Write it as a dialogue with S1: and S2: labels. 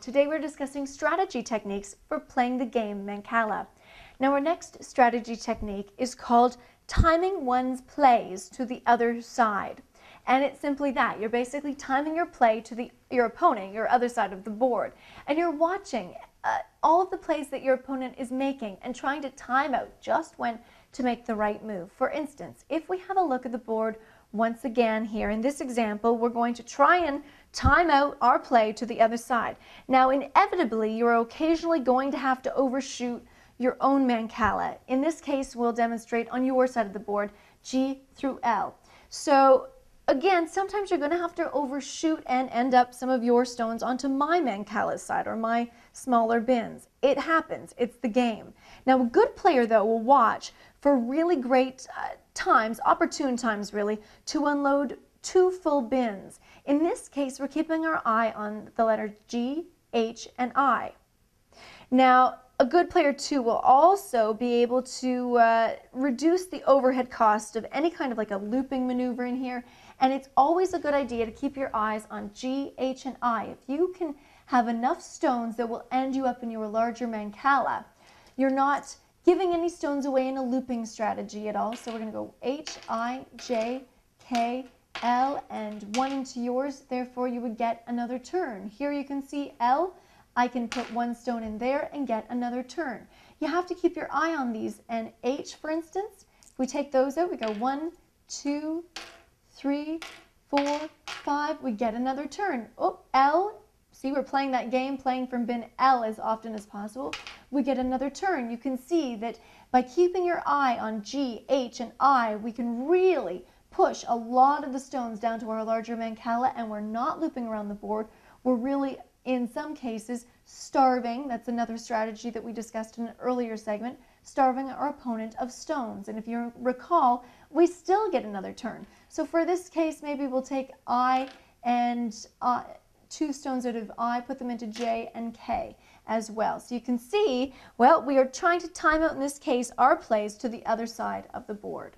S1: Today we're discussing strategy techniques for playing the game Mancala. Now our next strategy technique is called timing one's plays to the other side. And it's simply that. You're basically timing your play to your opponent, your other side of the board. And you're watching all of the plays that your opponent is making and trying to time out just when to make the right move. For instance, if we have a look at the board once again here in this example, we're going to try and time out our play to the other side. Now, inevitably, you're occasionally going to have to overshoot your own Mancala. In this case, we'll demonstrate on your side of the board, G through L. So again, sometimes you're going to have to overshoot and end up some of your stones onto my Mancala side or my smaller bins. It happens. It's the game. Now, a good player, though, will watch for really great times, opportune times really, to unload 2 full bins. In this case, we're keeping our eye on the letter G, H, and I. Now, a good player too will also be able to reduce the overhead cost of any kind of like a looping maneuver in here, and it's always a good idea to keep your eyes on G, H, and I. If you can have enough stones that will end you up in your larger Mancala, you're not giving any stones away in a looping strategy at all. So we're going to go H, I, J, K, L, and 1 into yours. Therefore, you would get another turn. Here you can see L. I can put 1 stone in there and get another turn. You have to keep your eye on these. And H, for instance, if we take those out, we go 1, 2, 3, 4, 5. We get another turn. Oh, L. See, we're playing that game, playing from bin L as often as possible. We get another turn. You can see that by keeping your eye on G, H, and I, we can really push a lot of the stones down to our larger Mancala, and we're not looping around the board. We're really, in some cases, starving. That's another strategy that we discussed in an earlier segment, starving our opponent of stones. And if you recall, we still get another turn. So for this case, maybe we'll take I and 2 stones out of I, put them into J and K as well. So you can see, well, we are trying to time out, in this case, our plays to the other side of the board.